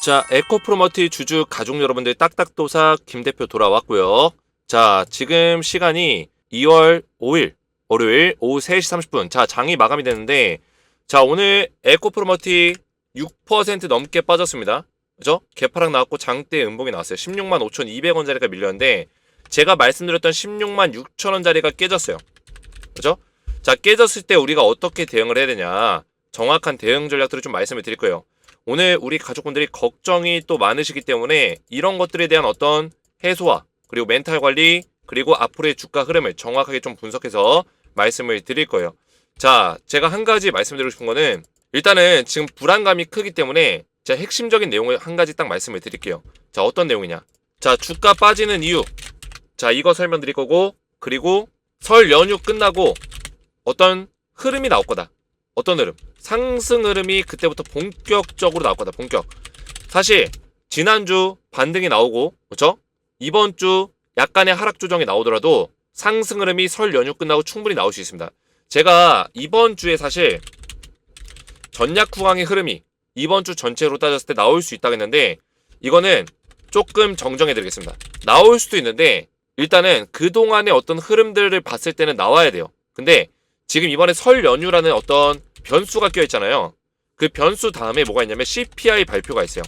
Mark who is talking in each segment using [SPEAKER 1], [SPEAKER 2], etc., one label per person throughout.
[SPEAKER 1] 자, 에코프로머티 주주 가족 여러분들 딱딱도사 김 대표 돌아왔고요. 자, 지금 시간이 2월 5일 월요일 오후 3시 30분. 자, 장이 마감이 됐는데, 자, 오늘 에코프로머티 6% 넘게 빠졌습니다. 그죠? 개파락 나왔고 장대 음봉이 나왔어요. 16만 5,200원짜리가 밀렸는데, 제가 말씀드렸던 16만 6천원짜리가 깨졌어요. 그죠? 자, 깨졌을 때 우리가 어떻게 대응을 해야 되냐, 정확한 대응 전략들을 좀 말씀을 드릴 거예요. 오늘 우리 가족분들이 걱정이 또 많으시기 때문에 이런 것들에 대한 어떤 해소와 그리고 멘탈 관리 그리고 앞으로의 주가 흐름을 정확하게 좀 분석해서 말씀을 드릴 거예요. 자, 제가 한 가지 말씀드리고 싶은 거는, 일단은 지금 불안감이 크기 때문에 제가 핵심적인 내용을 한 가지 딱 말씀을 드릴게요. 자, 어떤 내용이냐, 자, 주가 빠지는 이유, 자, 이거 설명드릴 거고, 그리고 설 연휴 끝나고 어떤 흐름이 나올 거다. 어떤 흐름? 상승 흐름이 그때부터 본격적으로 나올 거다. 본격. 사실 지난주 반등이 나오고, 그렇죠? 이번 주 약간의 하락 조정이 나오더라도 상승 흐름이 설 연휴 끝나고 충분히 나올 수 있습니다. 제가 이번 주에 사실 전략 후강의 흐름이 이번 주 전체로 따졌을 때 나올 수 있다고 했는데, 이거는 조금 정정해 드리겠습니다. 나올 수도 있는데 일단은 그동안의 어떤 흐름들을 봤을 때는 나와야 돼요. 근데 지금 이번에 설 연휴라는 어떤 변수가 껴있잖아요. 그 변수 다음에 뭐가 있냐면 CPI 발표가 있어요.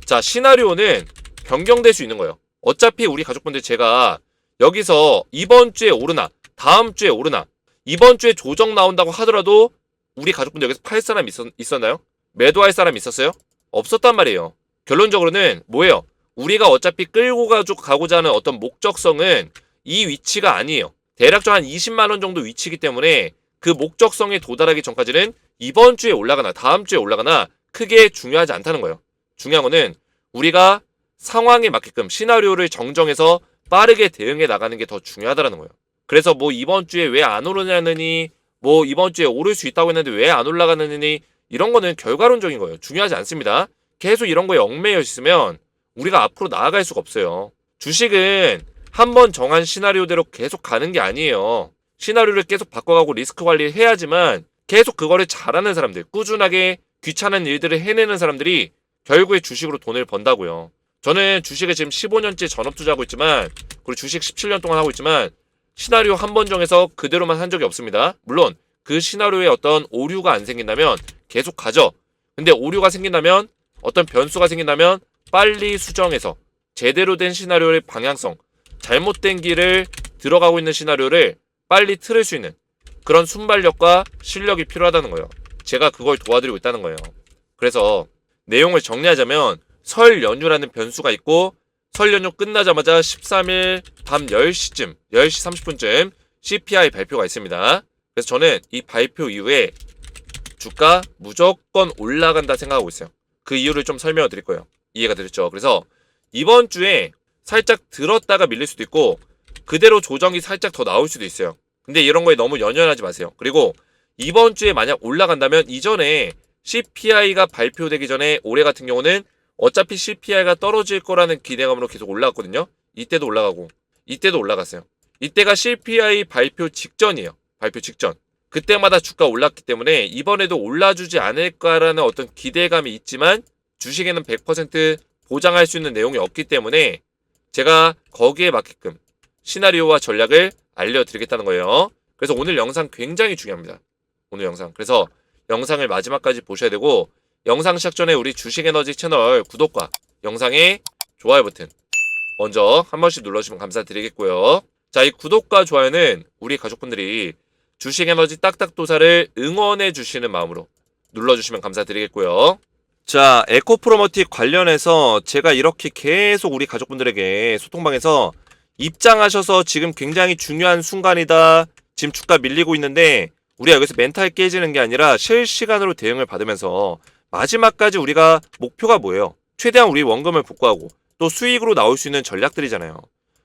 [SPEAKER 1] 자, 시나리오는 변경될 수 있는 거예요. 어차피 우리 가족분들, 제가 여기서 이번 주에 오르나 다음 주에 오르나 이번 주에 조정 나온다고 하더라도 우리 가족분들 여기서 팔 사람 있었나요? 매도할 사람 있었어요? 없었단 말이에요. 결론적으로는 뭐예요? 우리가 어차피 끌고 가고자 하는 어떤 목적성은 이 위치가 아니에요. 대략적 한 20만원 정도 위치이기 때문에 그 목적성에 도달하기 전까지는 이번 주에 올라가나 다음 주에 올라가나 크게 중요하지 않다는 거예요. 중요한 거는 우리가 상황에 맞게끔 시나리오를 정정해서 빠르게 대응해 나가는 게 더 중요하다는 거예요. 그래서 뭐 이번 주에 왜 안 오르냐느니, 뭐 이번 주에 오를 수 있다고 했는데 왜 안 올라가느니, 이런 거는 결과론적인 거예요. 중요하지 않습니다. 계속 이런 거에 얽매여 있으면 우리가 앞으로 나아갈 수가 없어요. 주식은 한번 정한 시나리오대로 계속 가는 게 아니에요. 시나리오를 계속 바꿔가고 리스크 관리를 해야지만 계속 그거를 잘하는 사람들, 꾸준하게 귀찮은 일들을 해내는 사람들이 결국에 주식으로 돈을 번다고요. 저는 주식에 지금 15년째 전업투자하고 있지만, 그리고 주식 17년 동안 하고 있지만 시나리오 한 번 정해서 그대로만 한 적이 없습니다. 물론 그 시나리오에 어떤 오류가 안 생긴다면 계속 가죠. 근데 오류가 생긴다면, 어떤 변수가 생긴다면 빨리 수정해서 제대로 된 시나리오의 방향성, 잘못된 길을 들어가고 있는 시나리오를 빨리 틀을 수 있는 그런 순발력과 실력이 필요하다는 거예요. 제가 그걸 도와드리고 있다는 거예요. 그래서 내용을 정리하자면, 설 연휴라는 변수가 있고, 설 연휴 끝나자마자 13일 밤 10시쯤, 10시 30분쯤 CPI 발표가 있습니다. 그래서 저는 이 발표 이후에 주가 무조건 올라간다 생각하고 있어요. 그 이유를 좀 설명을 드릴 거예요. 이해가 되셨죠? 그래서 이번 주에 살짝 들었다가 밀릴 수도 있고 그대로 조정이 살짝 더 나올 수도 있어요. 근데 이런 거에 너무 연연하지 마세요. 그리고 이번 주에 만약 올라간다면, 이전에 CPI가 발표되기 전에 올해 같은 경우는 어차피 CPI가 떨어질 거라는 기대감으로 계속 올라갔거든요. 이때도 올라가고 이때도 올라갔어요. 이때가 CPI 발표 직전이에요. 발표 직전. 그때마다 주가 올랐기 때문에 이번에도 올라주지 않을까라는 어떤 기대감이 있지만 주식에는 100% 보장할 수 있는 내용이 없기 때문에 제가 거기에 맞게끔 시나리오와 전략을 알려드리겠다는 거예요. 그래서 오늘 영상 굉장히 중요합니다. 오늘 영상. 그래서 영상을 마지막까지 보셔야 되고, 영상 시작 전에 우리 주식에너지 채널 구독과 영상에 좋아요 버튼 먼저 한 번씩 눌러주시면 감사드리겠고요. 자, 이 구독과 좋아요는 우리 가족분들이 주식에너지 딱딱도사를 응원해 주시는 마음으로 눌러주시면 감사드리겠고요. 자, 에코프로머티 관련해서 제가 이렇게 계속 우리 가족분들에게 소통방에서 입장하셔서 지금 굉장히 중요한 순간이다, 지금 주가 밀리고 있는데 우리가 여기서 멘탈 깨지는 게 아니라 실시간으로 대응을 받으면서 마지막까지 우리가 목표가 뭐예요? 최대한 우리 원금을 복구하고 또 수익으로 나올 수 있는 전략들이잖아요.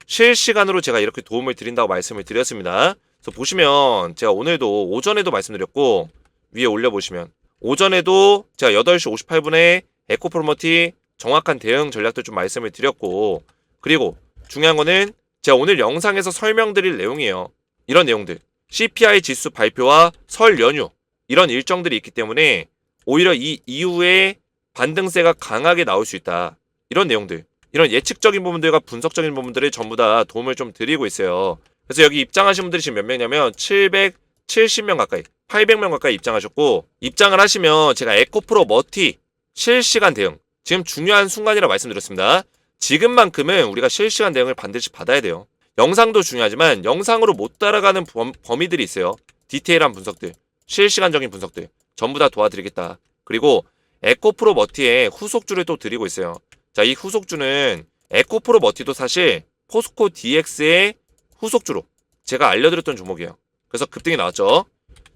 [SPEAKER 1] 실시간으로 제가 이렇게 도움을 드린다고 말씀을 드렸습니다. 그래서 보시면 제가 오늘도 오전에도 말씀드렸고, 위에 올려보시면 오전에도 제가 8시 58분에 에코프로머티 정확한 대응 전략들 좀 말씀을 드렸고, 그리고 중요한 거는 제가 오늘 영상에서 설명드릴 내용이에요. 이런 내용들, CPI 지수 발표와 설 연휴, 이런 일정들이 있기 때문에 오히려 이 이후에 반등세가 강하게 나올 수 있다. 이런 내용들, 이런 예측적인 부분들과 분석적인 부분들을 전부 다 도움을 좀 드리고 있어요. 그래서 여기 입장하신 분들이 지금 몇 명이냐면 770명 가까이, 800명 가까이 입장하셨고, 입장을 하시면 제가 에코프로 머티 실시간 대응, 지금 중요한 순간이라 말씀드렸습니다. 지금만큼은 우리가 실시간 대응을 반드시 받아야 돼요. 영상도 중요하지만 영상으로 못 따라가는 범위들이 있어요. 디테일한 분석들, 실시간적인 분석들 전부 다 도와드리겠다. 그리고 에코프로 머티의 후속주를 또 드리고 있어요. 자, 이 후속주는 에코프로 머티도 사실 포스코 DX의 후속주로 제가 알려드렸던 종목이에요. 그래서 급등이 나왔죠.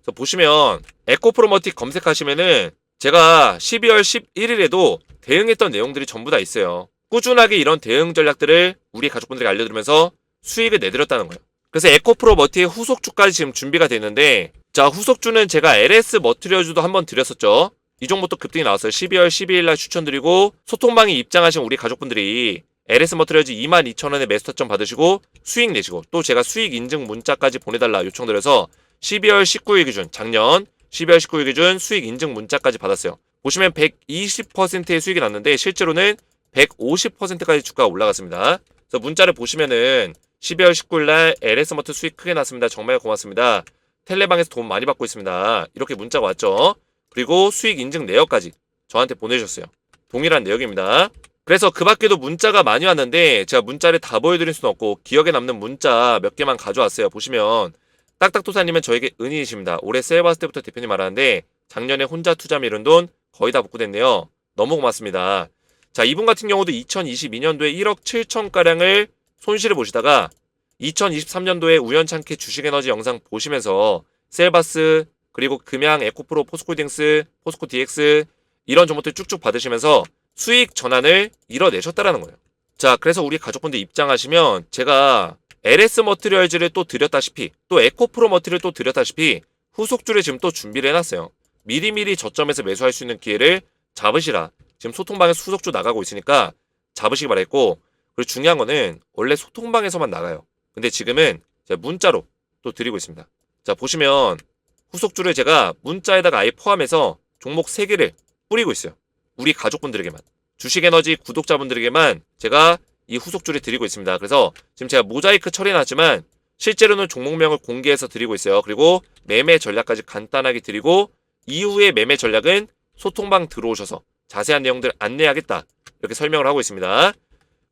[SPEAKER 1] 그래서 보시면 에코프로 머티 검색하시면은 제가 12월 11일에도 대응했던 내용들이 전부 다 있어요. 꾸준하게 이런 대응 전략들을 우리 가족분들에게 알려드리면서 수익을 내드렸다는 거예요. 그래서 에코프로 머티의 후속주까지 지금 준비가 됐는데, 자, 후속주는 제가 LS 머티리얼즈도 한번 드렸었죠. 이 종목도 급등이 나왔어요. 12월 12일 날 추천드리고 소통방에 입장하신 우리 가족분들이 LS 머티리얼즈 22,000원에 매수타점 받으시고 수익 내시고, 또 제가 수익 인증 문자까지 보내달라 요청드려서 12월 19일 기준, 작년 12월 19일 기준 수익 인증 문자까지 받았어요. 보시면 120%의 수익이 났는데 실제로는 150%까지 주가가 올라갔습니다. 그래서 문자를 보시면은 12월 19일 날 LS 머티 수익 크게 났습니다. 정말 고맙습니다. 텔레방에서 도움 많이 받고 있습니다. 이렇게 문자가 왔죠. 그리고 수익 인증 내역까지 저한테 보내주셨어요. 동일한 내역입니다. 그래서 그 밖에도 문자가 많이 왔는데 제가 문자를 다 보여드릴 수는 없고 기억에 남는 문자 몇 개만 가져왔어요. 보시면 딱딱도사님은 저에게 은인이십니다. 올해 세일받을 때부터 대표님 알았는데 작년에 혼자 투자 미룬 돈 거의 다 복구됐네요. 너무 고맙습니다. 자, 이분 같은 경우도 2022년도에 1억 7천가량을 손실을 보시다가 2023년도에 우연찮게 주식에너지 영상 보시면서 셀바스, 그리고 금양, 에코프로, 포스코홀딩스, 포스코 DX 이런 종목들 쭉쭉 받으시면서 수익 전환을 이뤄내셨다라는 거예요. 자, 그래서 우리 가족분들 입장하시면 제가 LS 머티리얼즈를 또 드렸다시피, 또 에코프로 머티를 또 드렸다시피 후속주를 지금 또 준비를 해놨어요. 미리미리 저점에서 매수할 수 있는 기회를 잡으시라. 지금 소통방에서 후속주 나가고 있으니까 잡으시기 바랬고, 그리고 중요한 거는 원래 소통방에서만 나가요. 근데 지금은 제가 문자로 또 드리고 있습니다. 자, 보시면 후속주를 제가 문자에다가 아예 포함해서 종목 3개를 뿌리고 있어요. 우리 가족분들에게만, 주식에너지 구독자분들에게만 제가 이 후속주를 드리고 있습니다. 그래서 지금 제가 모자이크 처리해놨지만 실제로는 종목명을 공개해서 드리고 있어요. 그리고 매매 전략까지 간단하게 드리고, 이후의 매매 전략은 소통방 들어오셔서 자세한 내용들 안내하겠다, 이렇게 설명을 하고 있습니다.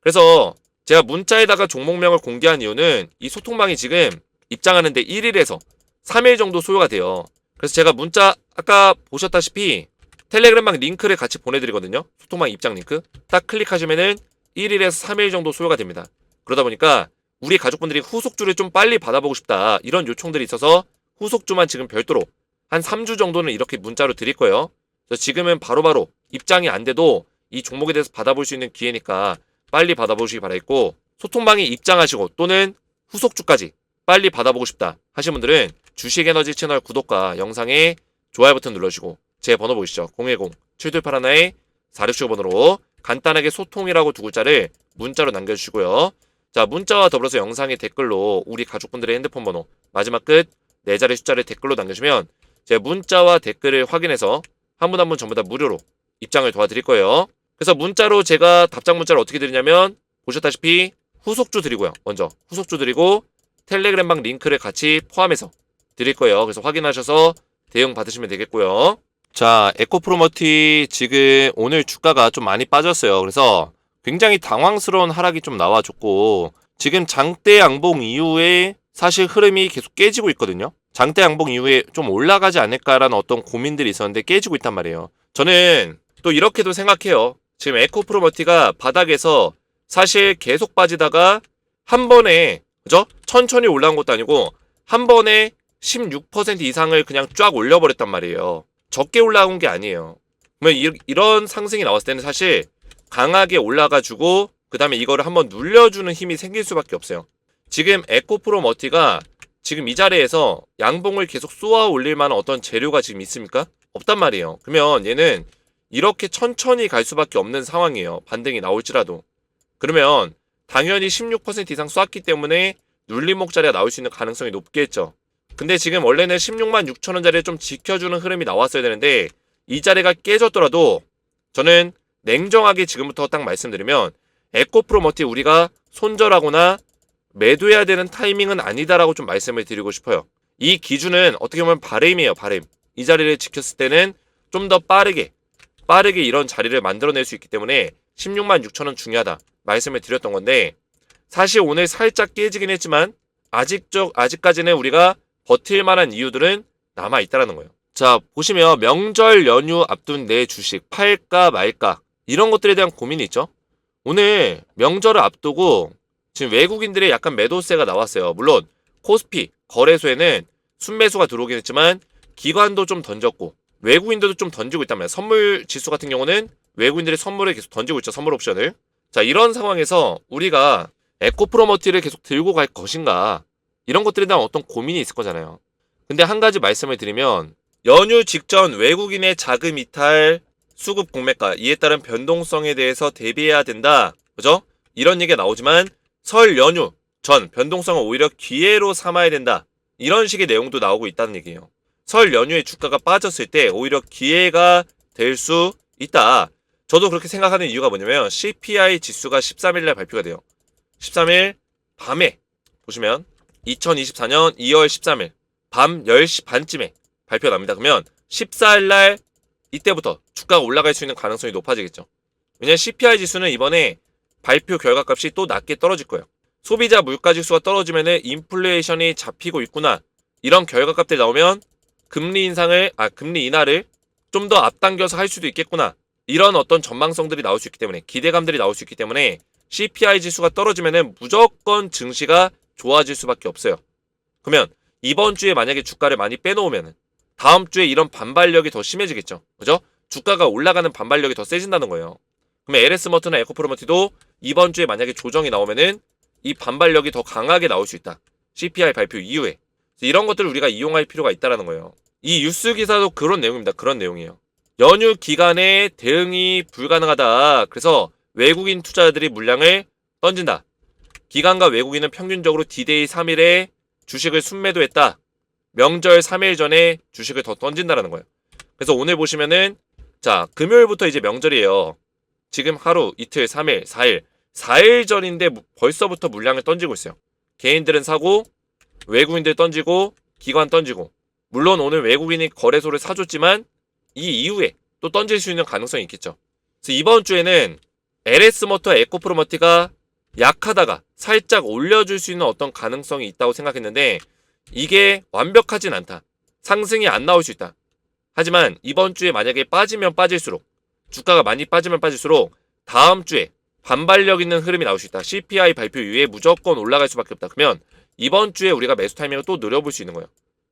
[SPEAKER 1] 그래서 제가 문자에다가 종목명을 공개한 이유는 이 소통방이 지금 입장하는데 1일에서 3일 정도 소요가 돼요. 그래서 제가 문자 아까 보셨다시피 텔레그램방 링크를 같이 보내드리거든요. 소통방 입장 링크 딱 클릭하시면은 1일에서 3일 정도 소요가 됩니다. 그러다 보니까 우리 가족분들이 후속주를 좀 빨리 받아보고 싶다, 이런 요청들이 있어서 후속주만 지금 별도로 한 3주 정도는 이렇게 문자로 드릴 거예요. 그래서 지금은 바로바로 입장이 안 돼도 이 종목에 대해서 받아볼 수 있는 기회니까 빨리 받아보시기 바라겠고, 소통방에 입장하시고 또는 후속주까지 빨리 받아보고 싶다 하신 분들은 주식에너지 채널 구독과 영상에 좋아요 버튼 눌러주시고 제 번호 보이시죠? 010-7281-4675번으로 간단하게 소통이라고 두 글자를 문자로 남겨주시고요. 자, 문자와 더불어서 영상의 댓글로 우리 가족분들의 핸드폰 번호 마지막 끝 4자리 숫자를 댓글로 남겨주시면 제 문자와 댓글을 확인해서 한 분 한 분 전부 다 무료로 입장을 도와드릴 거예요. 그래서 문자로 제가 답장 문자를 어떻게 드리냐면 보셨다시피 후속주 드리고요. 먼저 후속주 드리고 텔레그램방 링크를 같이 포함해서 드릴 거예요. 그래서 확인하셔서 대응 받으시면 되겠고요. 자, 에코프로머티 지금 오늘 주가가 좀 많이 빠졌어요. 그래서 굉장히 당황스러운 하락이 좀 나와줬고, 지금 장대 양봉 이후에 사실 흐름이 계속 깨지고 있거든요. 장대 양봉 이후에 좀 올라가지 않을까라는 어떤 고민들이 있었는데 깨지고 있단 말이에요. 저는 또 이렇게도 생각해요. 지금 에코프로머티가 바닥에서 사실 계속 빠지다가 한 번에, 그죠? 천천히 올라온 것도 아니고 한 번에 16% 이상을 그냥 쫙 올려버렸단 말이에요. 적게 올라온 게 아니에요. 그러면 이런 상승이 나왔을 때는 사실 강하게 올라가지고 그 다음에 이거를 한번 눌려주는 힘이 생길 수밖에 없어요. 지금 에코프로머티가 지금 이 자리에서 양봉을 계속 쏘아 올릴 만한 어떤 재료가 지금 있습니까? 없단 말이에요. 그러면 얘는 이렇게 천천히 갈 수밖에 없는 상황이에요. 반등이 나올지라도. 그러면 당연히 16% 이상 쏘았기 때문에 눌림목 자리가 나올 수 있는 가능성이 높겠죠. 근데 지금 원래는 16만 6천 원짜리를 좀 지켜주는 흐름이 나왔어야 되는데 이 자리가 깨졌더라도 저는 냉정하게 지금부터 딱 말씀드리면 에코프로머티 우리가 손절하거나 매도해야 되는 타이밍은 아니다라고 좀 말씀을 드리고 싶어요. 이 기준은 어떻게 보면 바램이에요, 바램. 이 자리를 지켰을 때는 좀 더 빠르게 이런 자리를 만들어낼 수 있기 때문에 16만 6천 원 중요하다 말씀을 드렸던 건데, 사실 오늘 살짝 깨지긴 했지만 아직까지는 우리가 버틸 만한 이유들은 남아 있다라는 거예요. 자, 보시면 명절 연휴 앞둔 내 주식 팔까 말까 이런 것들에 대한 고민이 있죠. 오늘 명절을 앞두고 지금 외국인들의 약간 매도세가 나왔어요. 물론 코스피 거래소에는 순매수가 들어오긴 했지만 기관도 좀 던졌고 외국인들도 좀 던지고 있단 말이에요. 선물 지수 같은 경우는 외국인들이 선물을 계속 던지고 있죠. 선물 옵션을. 자, 이런 상황에서 우리가 에코프로머티를 계속 들고 갈 것인가, 이런 것들에 대한 어떤 고민이 있을 거잖아요. 근데 한 가지 말씀을 드리면 연휴 직전 외국인의 자금 이탈, 수급 공매가, 이에 따른 변동성에 대해서 대비해야 된다. 그죠? 이런 얘기가 나오지만 설 연휴 전 변동성을 오히려 기회로 삼아야 된다. 이런 식의 내용도 나오고 있다는 얘기예요. 설 연휴에 주가가 빠졌을 때 오히려 기회가 될 수 있다. 저도 그렇게 생각하는 이유가 뭐냐면 CPI 지수가 13일날 발표가 돼요. 13일 밤에 보시면 2024년 2월 13일 밤 10시 반쯤에 발표가 납니다. 그러면 14일날 이때부터 주가가 올라갈 수 있는 가능성이 높아지겠죠. 왜냐면 CPI 지수는 이번에 발표 결과값이 또 낮게 떨어질 거예요. 소비자 물가지수가 떨어지면은 인플레이션이 잡히고 있구나, 이런 결과값들이 나오면 금리 인하를 좀 더 앞당겨서 할 수도 있겠구나, 이런 어떤 전망성들이 나올 수 있기 때문에, 기대감들이 나올 수 있기 때문에 CPI 지수가 떨어지면은 무조건 증시가 좋아질 수밖에 없어요. 그러면 이번 주에 만약에 주가를 많이 빼놓으면은 다음 주에 이런 반발력이 더 심해지겠죠. 그죠? 주가가 올라가는 반발력이 더 세진다는 거예요. 그러면 LS머트나 에코프로머티도 이번 주에 만약에 조정이 나오면은 이 반발력이 더 강하게 나올 수 있다. CPI 발표 이후에. 이런 것들을 우리가 이용할 필요가 있다는 거예요. 이 뉴스 기사도 그런 내용입니다. 그런 내용이에요. 연휴 기간에 대응이 불가능하다. 그래서 외국인 투자자들이 물량을 던진다. 기관과 외국인은 평균적으로 D-Day 3일에 주식을 순매도했다. 명절 3일 전에 주식을 더 던진다라는 거예요. 그래서 오늘 보시면은 자, 금요일부터 이제 명절이에요. 지금 하루, 이틀, 3일, 4일 전인데 벌써부터 물량을 던지고 있어요. 개인들은 사고, 외국인들 던지고, 기관 던지고. 물론 오늘 외국인이 거래소를 사줬지만 이 이후에 또 던질 수 있는 가능성이 있겠죠. 그래서 이번 주에는 LS모터 에코프로머티가 약하다가 살짝 올려줄 수 있는 어떤 가능성이 있다고 생각했는데 이게 완벽하진 않다. 상승이 안 나올 수 있다. 하지만 이번 주에 만약에 빠지면 빠질수록, 주가가 많이 빠지면 빠질수록 다음 주에 반발력 있는 흐름이 나올 수 있다. CPI 발표 이후에 무조건 올라갈 수밖에 없다. 그러면 이번 주에 우리가 매수 타이밍을 또 노려볼 수 있는 거예요.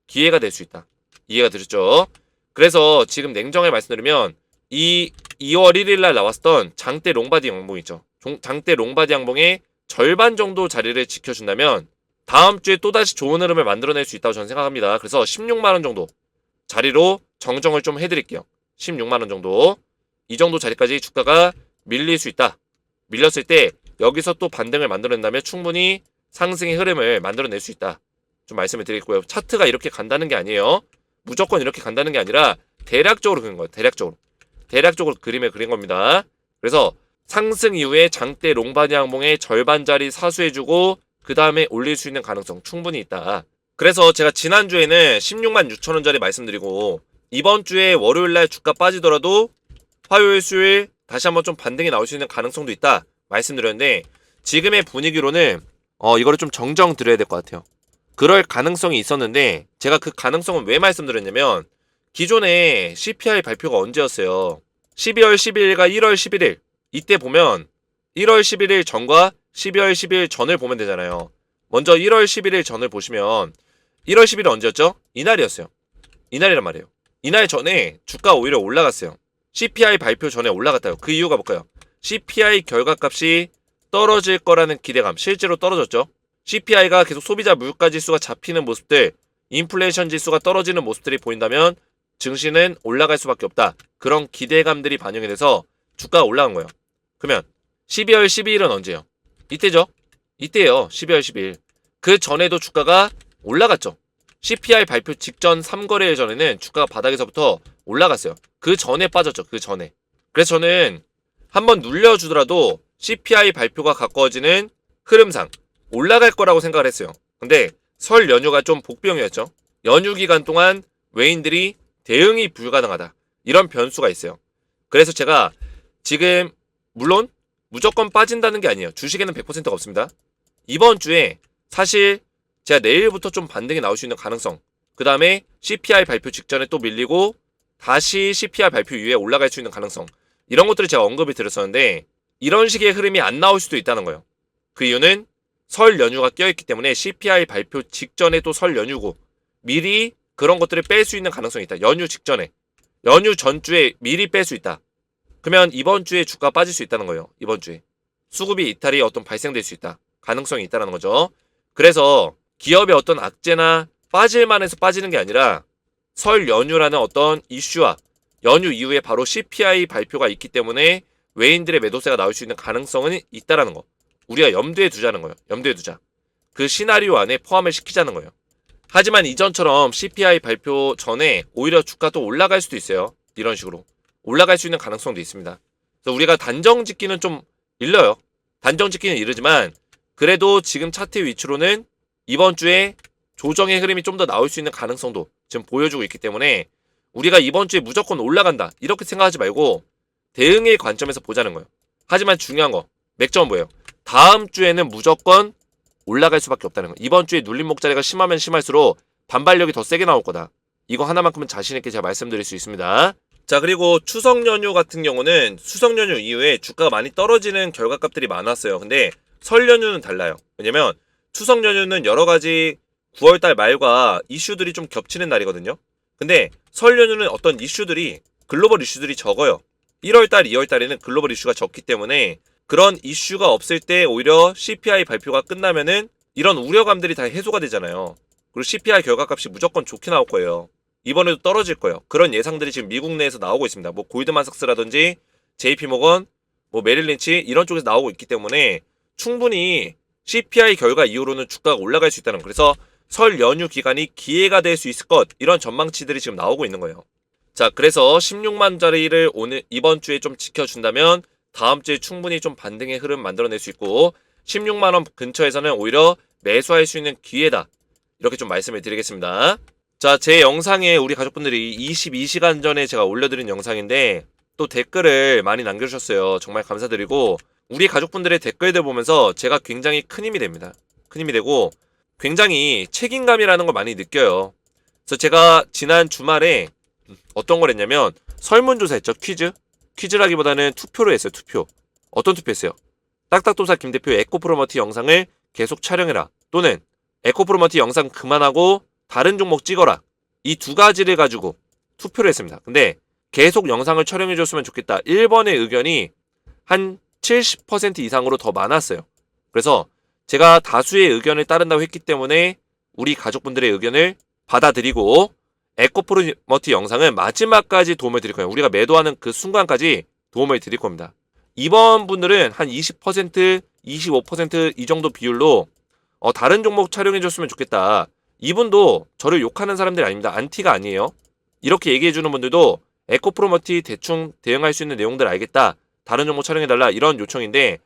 [SPEAKER 1] 기회가 될 수 있다. 이해가 되셨죠? 그래서 지금 냉정하게 말씀드리면 이 2월 1일 날 나왔던 장대 롱바디 양봉 있죠. 장대 롱바디 양봉의 절반 정도 자리를 지켜준다면 다음 주에 또다시 좋은 흐름을 만들어낼 수 있다고 저는 생각합니다. 그래서 16만원 정도 자리로 정정을 좀 해드릴게요. 16만원 정도. 이 정도 자리까지 주가가 밀릴 수 있다. 밀렸을 때 여기서 또 반등을 만들어낸다면 충분히 상승의 흐름을 만들어낼 수 있다. 좀 말씀을 드리고요. 차트가 이렇게 간다는 게 아니에요. 무조건 이렇게 간다는 게 아니라 대략적으로 그린 거예요. 대략적으로 그림을 그린 겁니다. 그래서 상승 이후에 장대 롱바디 양봉의 절반 자리 사수해주고 그 다음에 올릴 수 있는 가능성 충분히 있다. 그래서 제가 지난주에는 16만 6천 원짜리 말씀드리고 이번 주에 월요일날 주가 빠지더라도 화요일 수요일 다시 한번 좀 반등이 나올 수 있는 가능성도 있다 말씀드렸는데 지금의 분위기로는 이거를 좀 정정 드려야 될 것 같아요. 그럴 가능성이 있었는데 제가 그 가능성은 왜 말씀드렸냐면 기존에 CPI 발표가 언제였어요? 12월 12일과 1월 11일 이때 보면 1월 11일 전과 12월 12일 전을 보면 되잖아요. 먼저 1월 11일 전을 보시면 1월 10일 언제였죠? 이날이었어요. 이날이란 말이에요. 이날 전에 주가 오히려 올라갔어요. CPI 발표 전에 올라갔다요. 그 이유가 뭘까요? CPI 결과값이 떨어질 거라는 기대감, 실제로 떨어졌죠. CPI가 계속 소비자 물가 지수가 잡히는 모습들, 인플레이션 지수가 떨어지는 모습들이 보인다면 증시는 올라갈 수밖에 없다. 그런 기대감들이 반영이 돼서 주가가 올라간 거예요. 그러면 12월 12일은 언제요? 이때죠. 이때예요. 12월 12일. 그 전에도 주가가 올라갔죠. CPI 발표 직전 3거래일 전에는 주가가 바닥에서부터 올라갔어요. 그 전에 빠졌죠. 그 전에. 그래서 저는 한번 눌려주더라도 CPI 발표가 가까워지는 흐름상 올라갈 거라고 생각을 했어요. 근데 설 연휴가 좀 복병이었죠. 연휴 기간 동안 외인들이 대응이 불가능하다. 이런 변수가 있어요. 그래서 제가 지금 물론 무조건 빠진다는 게 아니에요. 주식에는 100%가 없습니다. 이번 주에 사실 제가 내일부터 좀 반등이 나올 수 있는 가능성, 그 다음에 CPI 발표 직전에 또 밀리고 다시 CPI 발표 이후에 올라갈 수 있는 가능성, 이런 것들을 제가 언급을 드렸었는데 이런 식의 흐름이 안 나올 수도 있다는 거예요. 그 이유는 설 연휴가 껴있기 때문에 CPI 발표 직전에 또 설 연휴고 미리 그런 것들을 뺄 수 있는 가능성이 있다. 연휴 직전에, 연휴 전주에 미리 뺄 수 있다. 그러면 이번 주에 주가 빠질 수 있다는 거예요. 이번 주에 수급이 이탈이 어떤 발생될 수 있다. 가능성이 있다는 거죠. 그래서 기업의 어떤 악재나 빠질만 해서 빠지는 게 아니라 설 연휴라는 어떤 이슈와 연휴 이후에 바로 CPI 발표가 있기 때문에 외인들의 매도세가 나올 수 있는 가능성은 있다라는 거. 우리가 염두에 두자는 거예요. 염두에 두자. 그 시나리오 안에 포함을 시키자는 거예요. 하지만 이전처럼 CPI 발표 전에 오히려 주가 또 올라갈 수도 있어요. 이런 식으로. 올라갈 수 있는 가능성도 있습니다. 그래서 우리가 단정 짓기는 좀 일러요. 단정 짓기는 이르지만 그래도 지금 차트 위치로는 이번 주에 조정의 흐름이 좀 더 나올 수 있는 가능성도 지금 보여주고 있기 때문에 우리가 이번 주에 무조건 올라간다 이렇게 생각하지 말고 대응의 관점에서 보자는 거예요. 하지만 중요한 거 맥점은 뭐예요? 다음 주에는 무조건 올라갈 수밖에 없다는 거예요. 이번 주에 눌림 목자리가 심하면 심할수록 반발력이 더 세게 나올 거다. 이거 하나만큼은 자신 있게 제가 말씀드릴 수 있습니다. 자, 그리고 추석 연휴 같은 경우는 추석 연휴 이후에 주가가 많이 떨어지는 결과값들이 많았어요. 근데 설 연휴는 달라요. 왜냐면 추석 연휴는 여러 가지 9월달 말과 이슈들이 좀 겹치는 날이거든요. 근데 설 연휴는 어떤 이슈들이 글로벌 이슈들이 적어요. 1월달, 2월달에는 글로벌 이슈가 적기 때문에 그런 이슈가 없을 때 오히려 CPI 발표가 끝나면은 이런 우려감들이 다 해소가 되잖아요. 그리고 CPI 결과값이 무조건 좋게 나올 거예요. 이번에도 떨어질 거예요. 그런 예상들이 지금 미국 내에서 나오고 있습니다. 뭐 골드만삭스라든지 JP모건, 뭐 메릴린치 이런 쪽에서 나오고 있기 때문에 충분히 CPI 결과 이후로는 주가가 올라갈 수 있다는 거. 그래서 설 연휴 기간이 기회가 될 수 있을 것, 이런 전망치들이 지금 나오고 있는 거예요. 자, 그래서 16만 자리를 오늘 이번 주에 좀 지켜준다면 다음 주에 충분히 좀 반등의 흐름 만들어낼 수 있고 16만 원 근처에서는 오히려 매수할 수 있는 기회다. 이렇게 좀 말씀을 드리겠습니다. 자, 제 영상에 우리 가족분들이 22시간 전에 제가 올려드린 영상인데 또 댓글을 많이 남겨주셨어요. 정말 감사드리고 우리 가족분들의 댓글들 보면서 제가 굉장히 큰 힘이 됩니다. 큰 힘이 되고 굉장히 책임감이라는 걸 많이 느껴요. 그래서 제가 지난 주말에 어떤 걸 했냐면 설문조사 했죠. 퀴즈라기보다는 투표를 했어요. 투표. 어떤 투표 했어요? 딱딱도사 김대표 에코프로머티 영상을 계속 촬영해라, 또는 에코프로머티 영상 그만하고 다른 종목 찍어라. 이 두 가지를 가지고 투표를 했습니다. 근데 계속 영상을 촬영해줬으면 좋겠다. 1번의 의견이 한 70% 이상으로 더 많았어요. 그래서 제가 다수의 의견을 따른다고 했기 때문에 우리 가족분들의 의견을 받아들이고 에코프로머티 영상은 마지막까지 도움을 드릴 거예요. 우리가 매도하는 그 순간까지 도움을 드릴 겁니다. 이번 분들은 한 20%, 25% 이 정도 비율로 다른 종목 촬영해줬으면 좋겠다. 이분도 저를 욕하는 사람들이 아닙니다. 안티가 아니에요. 이렇게 얘기해주는 분들도 에코프로머티 대충 대응할 수 있는 내용들 알겠다. 다른 종목 촬영해달라. 이런 요청인데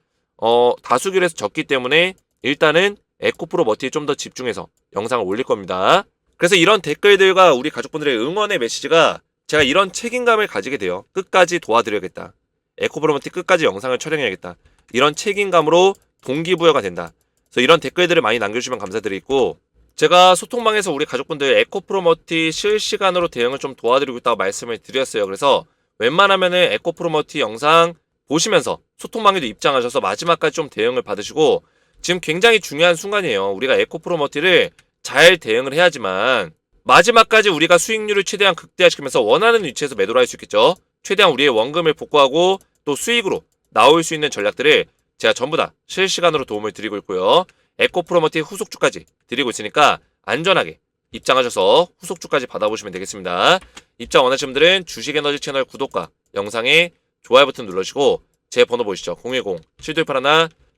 [SPEAKER 1] 다수결에서 졌기 때문에 일단은 에코프로머티에 좀 더 집중해서 영상을 올릴 겁니다. 그래서 이런 댓글들과 우리 가족분들의 응원의 메시지가 제가 이런 책임감을 가지게 돼요. 끝까지 도와드려야겠다. 에코프로머티 끝까지 영상을 촬영해야겠다. 이런 책임감으로 동기부여가 된다. 그래서 이런 댓글들을 많이 남겨주시면 감사드리고 제가 소통방에서 우리 가족분들 에코프로머티 실시간으로 대응을 좀 도와드리고 있다고 말씀을 드렸어요. 그래서 웬만하면은 에코프로머티 영상 보시면서 소통방에도 입장하셔서 마지막까지 좀 대응을 받으시고 지금 굉장히 중요한 순간이에요. 우리가 에코프로머티를 잘 대응을 해야지만 마지막까지 우리가 수익률을 최대한 극대화시키면서 원하는 위치에서 매도를 할 수 있겠죠. 최대한 우리의 원금을 복구하고 또 수익으로 나올 수 있는 전략들을 제가 전부 다 실시간으로 도움을 드리고 있고요. 에코프로머티 후속주까지 드리고 있으니까 안전하게 입장하셔서 후속주까지 받아보시면 되겠습니다. 입장 원하시는 분들은 주식에너지 채널 구독과 영상에 좋아요 버튼 눌러주시고 제 번호 보이시죠?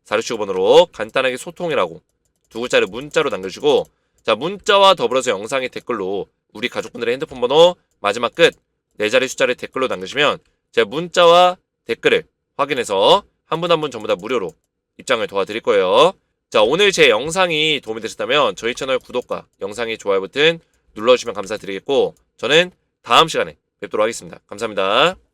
[SPEAKER 1] 010-7281-4679번으로 간단하게 소통이라고 두 글자를 문자로 남겨주시고 자, 문자와 더불어서 영상의 댓글로 우리 가족분들의 핸드폰 번호 마지막 끝 4자리 숫자를 댓글로 남겨주시면 제가 문자와 댓글을 확인해서 한 분 한 분 전부 다 무료로 입장을 도와드릴 거예요. 자, 오늘 제 영상이 도움이 되셨다면 저희 채널 구독과 영상의 좋아요 버튼 눌러주시면 감사드리겠고, 저는 다음 시간에 뵙도록 하겠습니다. 감사합니다.